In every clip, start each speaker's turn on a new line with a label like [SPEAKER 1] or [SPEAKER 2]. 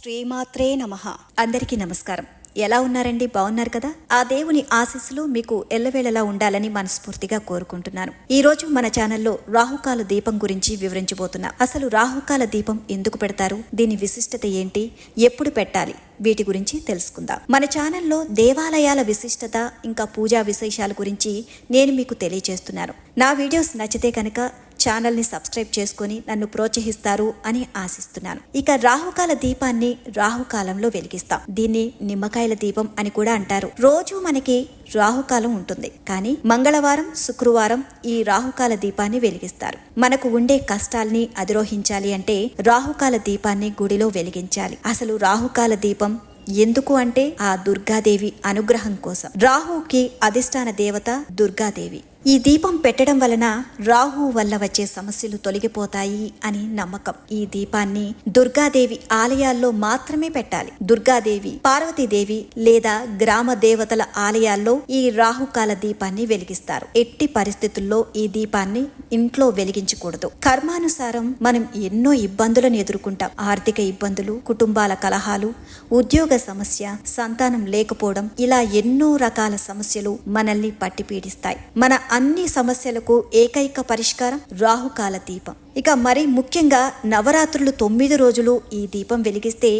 [SPEAKER 1] శ్రీమాత్రే నమః. అందరికీ నమస్కారం. ఎలా ఉన్నారండి? బాగున్నారు కదా? ఆ దేవుని ఆశీస్సులు మీకు ఎల్లవేళలా ఉండాలని మనస్ఫూర్తిగా కోరుకుంటున్నాను. ఈ రోజు మన ఛానల్లో రాహుకాల దీపం గురించి వివరించబోతున్నా. అసలు రాహుకాల దీపం ఎందుకు పెడతారు, దీని విశిష్టత ఏంటి, ఎప్పుడు పెట్టాలి, వీటి గురించి తెలుసుకుందాం. మన ఛానల్లో దేవాలయాల విశిష్టత ఇంకా పూజా విశేషాల గురించి నేను మీకు తెలియజేస్తున్నాను. నా వీడియోస్ నచ్చితే కనుక ఛానల్ని సబ్స్క్రైబ్ చేసుకొని నన్ను ప్రోత్సహిస్తారు అని ఆశిస్తున్నాను. ఇక రాహుకాల దీపాన్ని రాహుకాలంలో వెలిగిస్తాం. దీన్ని నిమ్మకాయల దీపం అని కూడా అంటారు. రోజు మనకి రాహుకాలం ఉంటుంది, కానీ మంగళవారం, శుక్రవారం ఈ రాహుకాల దీపాన్ని వెలిగిస్తారు. మనకు ఉండే కష్టాల్ని అధిరోహించాలి అంటే రాహుకాల దీపాన్ని గుడిలో వెలిగించాలి. అసలు రాహుకాల దీపం ఎందుకు అంటే ఆ దుర్గాదేవి అనుగ్రహం కోసం. రాహుకి అధిష్టాన దేవత దుర్గాదేవి. ఈ దీపం పెట్టడం వలన రాహు వల్ల వచ్చే సమస్యలు తొలగిపోతాయి అని నమ్మకం. ఈ దీపాన్ని దుర్గాదేవి ఆలయాల్లో మాత్రమే పెట్టాలి. దుర్గాదేవి, పార్వతీదేవి లేదా గ్రామ దేవతల ఆలయాల్లో ఈ రాహుకాల దీపాన్ని వెలిగిస్తారు. ఎట్టి పరిస్థితుల్లో ఈ దీపాన్ని ఇంట్లో వెలిగించకూడదు. కర్మానుసారం మనం ఎన్నో ఇబ్బందులను ఎదుర్కొంటాం. ఆర్థిక ఇబ్బందులు, కుటుంబాల కలహాలు, ఉద్యోగ సమస్య, సంతానం లేకపోవడం, ఇలా ఎన్నో రకాల సమస్యలు మనల్ని పట్టి పీడిస్తాయి. మన అన్ని సమస్యలకు ఏకైక పరిష్కారం రాహుకాల దీపం. ఇక మరి ముఖ్యంగా నవరాత్రులు 9 రోజులు ఈ దీపం వెలిగిస్తే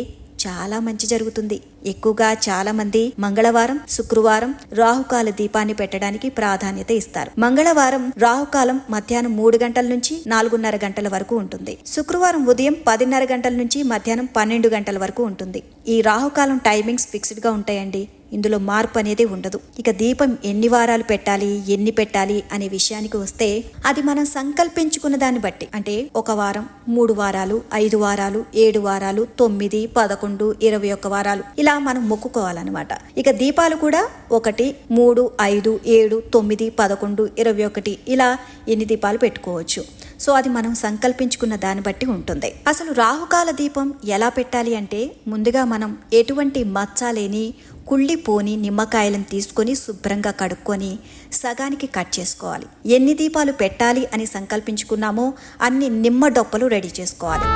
[SPEAKER 1] చాలా మంచి జరుగుతుంది. ఎక్కువగా చాలా మంది మంగళవారం, శుక్రవారం రాహుకాల దీపాన్ని పెట్టడానికి ప్రాధాన్యత ఇస్తారు. మంగళవారం రాహుకాలం మధ్యాహ్నం 3 గంటల నుంచి 4:30 గంటల వరకు ఉంటుంది. శుక్రవారం ఉదయం 10:30 గంటల నుంచి మధ్యాహ్నం 12 గంటల వరకు ఉంటుంది. ఈ రాహుకాలం టైమింగ్స్ ఫిక్స్డ్ గా ఉంటాయండి. ఇందులో మార్పు అనేది ఉండదు. ఇక దీపం ఎన్ని వారాలు పెట్టాలి, ఎన్ని పెట్టాలి అనే విషయానికి వస్తే అది మనం సంకల్పించుకున్న దాన్ని బట్టి, అంటే 1 వారం, 3 వారాలు, 5 వారాలు, 7 వారాలు, 9, 11, 21 వారాలు ఇలా మనం మొక్కుకోవాలన్నమాట. ఇక దీపాలు కూడా 1, 3, 5, 7, 9, 11, 21 ఇలా ఎన్ని దీపాలు పెట్టుకోవచ్చు. సో అది మనం సంకల్పించుకున్న దాన్ని బట్టి ఉంటుంది. అసలు రాహుకాల దీపం ఎలా పెట్టాలి అంటే ముందుగా మనం ఎటువంటి మచ్చ లేని కుళ్ళిపోని నిమ్మకాయలను తీసుకొని శుభ్రంగా కడుక్కొని సగానికి కట్ చేసుకోవాలి. ఎన్ని దీపాలు పెట్టాలి అని సంకల్పించుకున్నామో అన్ని నిమ్మ డొప్పలు రెడీ చేసుకోవాలి.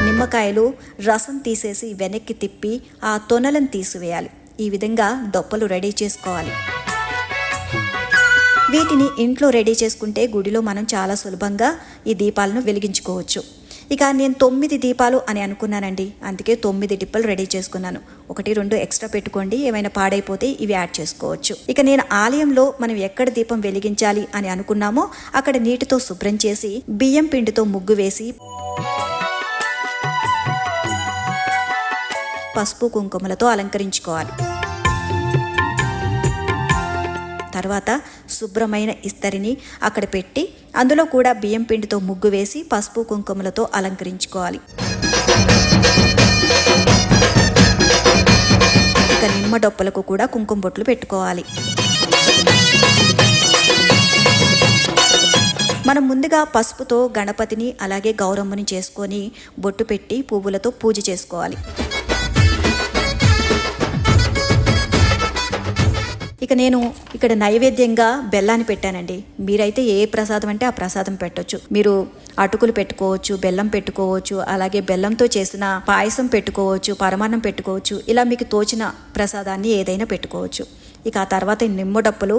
[SPEAKER 1] నిమ్మకాయలు రసం తీసేసి వెనక్కి తిప్పి ఆ తొనలను తీసివేయాలి. ఈ విధంగా డొప్పలు రెడీ చేసుకోవాలి. వీటిని ఇంట్లో రెడీ చేసుకుంటే గుడిలో మనం చాలా సులభంగా ఈ దీపాలను వెలిగించుకోవచ్చు. ఇక నేను 9 దీపాలు అని అనుకున్నానండి, అందుకే 9 డిప్పలు రెడీ చేసుకున్నాను. 1, 2 ఎక్స్ట్రా పెట్టుకోండి, ఏమైనా పాడైపోతే ఇవి యాడ్ చేసుకోవచ్చు. ఇక నేను ఆలయంలో మనం ఎక్కడ దీపం వెలిగించాలి అని అనుకున్నామో అక్కడ నీటితో శుభ్రం చేసి బియ్యం పిండితో ముగ్గు వేసి పసుపు కుంకుమలతో అలంకరించుకోవాలి. తర్వాత శుభ్రమైన ఇస్తరిని అక్కడ పెట్టి అందులో కూడా బియ్యం పిండితో ముగ్గు వేసి పసుపు కుంకుమలతో అలంకరించుకోవాలి. ఇక నిమ్మ డొప్పలకు కూడా కుంకుమ బొట్లు పెట్టుకోవాలి. మనం ముందుగా పసుపుతో గణపతిని అలాగే గౌరమ్మని చేసుకొని బొట్టు పెట్టి పువ్వులతో పూజ చేసుకోవాలి. ఇక నేను ఇక్కడ నైవేద్యంగా బెల్లాన్ని పెట్టానండి. మీరైతే ఏ ప్రసాదం అంటే ఆ ప్రసాదం పెట్టొచ్చు. మీరు అటుకులు పెట్టుకోవచ్చు, బెల్లం పెట్టుకోవచ్చు, అలాగే బెల్లంతో చేసిన పాయసం పెట్టుకోవచ్చు, పరమాన్నం పెట్టుకోవచ్చు. ఇలా మీకు తోచిన ప్రసాదాన్ని ఏదైనా పెట్టుకోవచ్చు. ఇక ఆ తర్వాత నిమ్మ డప్పులు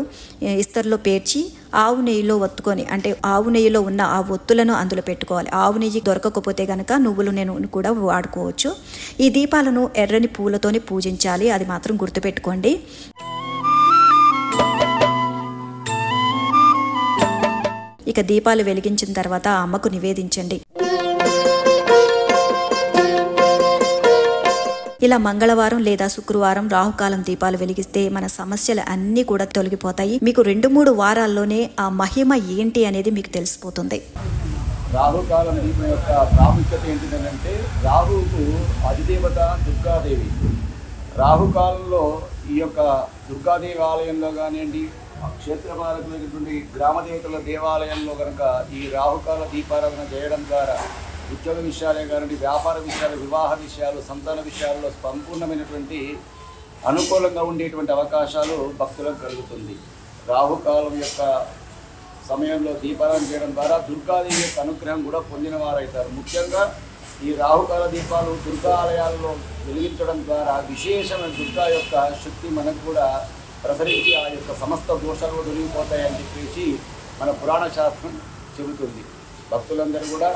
[SPEAKER 1] ఇస్తర్లో పేర్చి ఆవు నెయ్యిలో ఒత్తుకొని, అంటే ఆవు నెయ్యిలో ఉన్న ఆ ఒత్తులను అందులో పెట్టుకోవాలి. ఆవు నెయ్యి దొరకకపోతే గనక నువ్వులు నేను కూడా వాడుకోవచ్చు. ఈ దీపాలను ఎర్రని పూలతోని పూజించాలి, అది మాత్రం గుర్తుపెట్టుకోండి. ఇక దీపాలు వెలిగించిన తర్వాత అమ్మకు నివేదించండి. ఇలా మంగళవారం లేదా శుక్రవారం రాహుకాలం దీపాలు వెలిగిస్తే మన సమస్యలు అన్నీ కూడా తొలగిపోతాయి. మీకు 2-3 వారాల్లోనే ఆ మహిమ ఏంటి అనేది మీకు తెలిసిపోతుంది.
[SPEAKER 2] రాహుకాలం దీపం యొక్క ప్రాముఖ్యత ఏంటిదంటే రాహుకు అధిదేవత దుర్గాదేవి. రాహుకాలంలో ఈ యొక్క దుర్గాదేవి ఆలయంలో కానివ్వండి, క్షేత్రపాలకులైనటువంటి గ్రామదేవతల దేవాలయంలో కనుక ఈ రాహుకాల దీపారాధన చేయడం ద్వారా ఉద్యోగ విషయాలే కానివ్వండి, వ్యాపార విషయాలు, వివాహ విషయాలు, సంతాన విషయాల్లో సంపూర్ణమైనటువంటి అనుకూలంగా ఉండేటువంటి అవకాశాలు భక్తులకు కలుగుతుంది. రాహుకాలం యొక్క సమయంలో దీపారాధన చేయడం ద్వారా దుర్గాదేవి యొక్క అనుగ్రహం కూడా పొందిన వారవుతారు. ముఖ్యంగా ఈ రాహుకాల దీపాలు దుర్గా ఆలయాల్లో వెలిగించడం ద్వారా విశేషమైన దుర్గా యొక్క శక్తి మనకు కూడా ప్రసరించి ఆ యొక్క సమస్త దోషాలు తొలగిపోతాయని చెప్పేసి మన పురాణ శాస్త్రం చెబుతుంది. భక్తులందరూ కూడా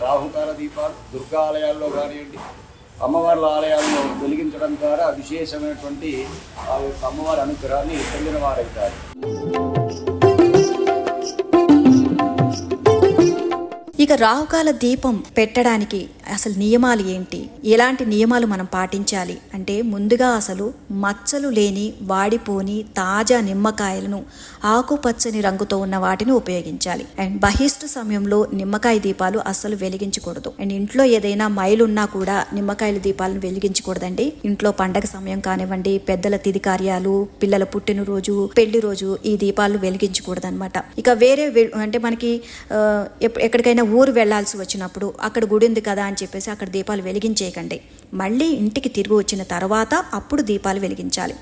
[SPEAKER 2] రాహుకాల దీపాలు దుర్గా ఆలయాల్లో కానివ్వండి, అమ్మవార్ల ఆలయాల్లో వెలిగించడం ద్వారా విశేషమైనటువంటి ఆ యొక్క అమ్మవారి అనుగ్రహాన్ని పొందిన వారవుతారు.
[SPEAKER 1] ఇక రాహుకాల దీపం పెట్టడానికి అసలు నియమాలు ఏంటి, ఎలాంటి నియమాలు మనం పాటించాలి అంటే, ముందుగా అసలు మచ్చలు లేని వాడిపోని తాజా నిమ్మకాయలను ఆకుపచ్చని రంగుతో ఉన్న వాటిని ఉపయోగించాలి. అండ్ బహిష్టు సమయంలో నిమ్మకాయ దీపాలు అస్సలు వెలిగించకూడదు. అండ్ ఇంట్లో ఏదైనా మైలున్నా కూడా నిమ్మకాయల దీపాలను వెలిగించకూడదండి. ఇంట్లో పండగ సమయం కానివ్వండి, పెద్దల తిథి కార్యాలు, పిల్లల పుట్టినరోజు, పెళ్లి రోజు ఈ దీపాలను వెలిగించకూడదు అనమాట. ఇక వేరే అంటే మనకి ఎక్కడికైనా ఊరు వెళ్లాల్సి వచ్చినప్పుడు అక్కడ గుడి ఉంది కదా అని చెప్పేసి అక్కడ దీపాలు వెలిగించేయకండి. మళ్ళీ ఇంటికి తిరిగి వచ్చిన తర్వాత అప్పుడు దీపాలు వెలిగించాలి.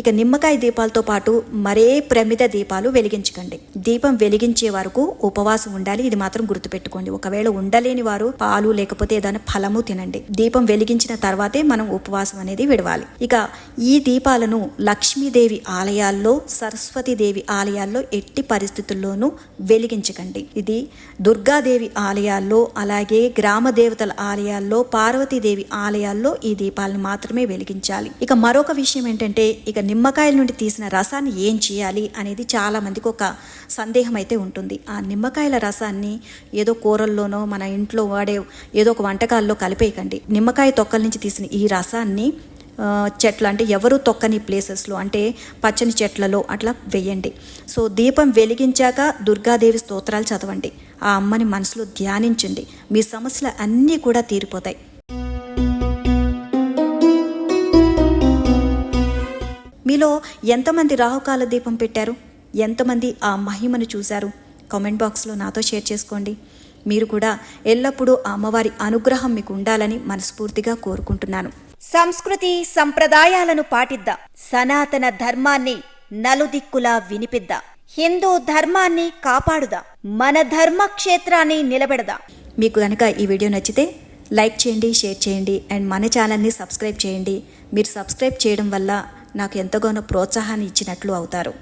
[SPEAKER 1] ఇక నిమ్మకాయ దీపాలతో పాటు మరే ప్రమిద దీపాలు వెలిగించకండి. దీపం వెలిగించే వరకు ఉపవాసం ఉండాలి. ఇది మాత్రం గుర్తుపెట్టుకోండి. ఒకవేళ ఉండలేని వారు పాలు లేకపోతే ఏదైనా ఫలము తినండి. దీపం వెలిగించిన తర్వాతే మనం ఉపవాసం అనేది విడవాలి. ఇక ఈ దీపాలను లక్ష్మీదేవి ఆలయాల్లో, సరస్వతీదేవి ఆలయాల్లో ఎట్టి పరిస్థితుల్లోనూ వెలిగించకండి. ఇది దుర్గాదేవి ఆలయాల్లో, అలాగే గ్రామ దేవతల ఆలయాల్లో, పార్వతీదేవి ఆలయాల్లో ఈ దీపాలను మాత్రమే వెలిగించాలి. ఇక మరొక విషయం ఏంటంటే, ఇక నిమ్మకాయల నుండి తీసిన రసాన్ని ఏం చేయాలి అనేది చాలా మందికి ఒక సందేహం అయితే ఉంటుంది. ఆ నిమ్మకాయల రసాన్ని ఏదో కూరల్లోనో మన ఇంట్లో వాడే ఏదో ఒక వంటకాల్లో కలిపేయకండి. నిమ్మకాయ తొక్కల నుంచి తీసిన ఈ రసాన్ని చెట్లు అంటే ఎవరు తొక్కని ప్లేసెస్లో, అంటే పచ్చని చెట్లలో అట్లా వేయండి. సో దీపం వెలిగించాక దుర్గాదేవి స్తోత్రాలు చదవండి. ఆ అమ్మని మనసులో ధ్యానించండి. మీ సమస్యలు అన్నీ కూడా తీరిపోతాయి. మీలో ఎంతమంది రాహుకాల దీపం పెట్టారు? ఎంతమంది ఆ మహిమను చూశారు? కామెంట్ బాక్స్లో నాతో షేర్ చేసుకోండి. మీరు కూడా ఎల్లప్పుడూ ఆ అమ్మవారి అనుగ్రహం మీకు ఉండాలని మనస్ఫూర్తిగా కోరుకుంటున్నాను.
[SPEAKER 3] సంస్కృతి సంప్రదాయాలను పాటిద్దాం. సనాతన ధర్మాన్ని నలుదిక్కులా వినిపిద్దాం. హిందూ ధర్మాన్ని కాపాడుదాం. మన ధర్మక్షేత్రాన్ని నిలబెడదాం.
[SPEAKER 1] మీకు కనుక ఈ వీడియో నచ్చితే లైక్ చేయండి, షేర్ చేయండి అండ్ మన ఛానల్ని సబ్స్క్రైబ్ చేయండి. మీరు సబ్స్క్రైబ్ చేయడం వల్ల నాకు ఎంతగానో ప్రోత్సాహాన్ని ఇచ్చినట్లు అవుతారు.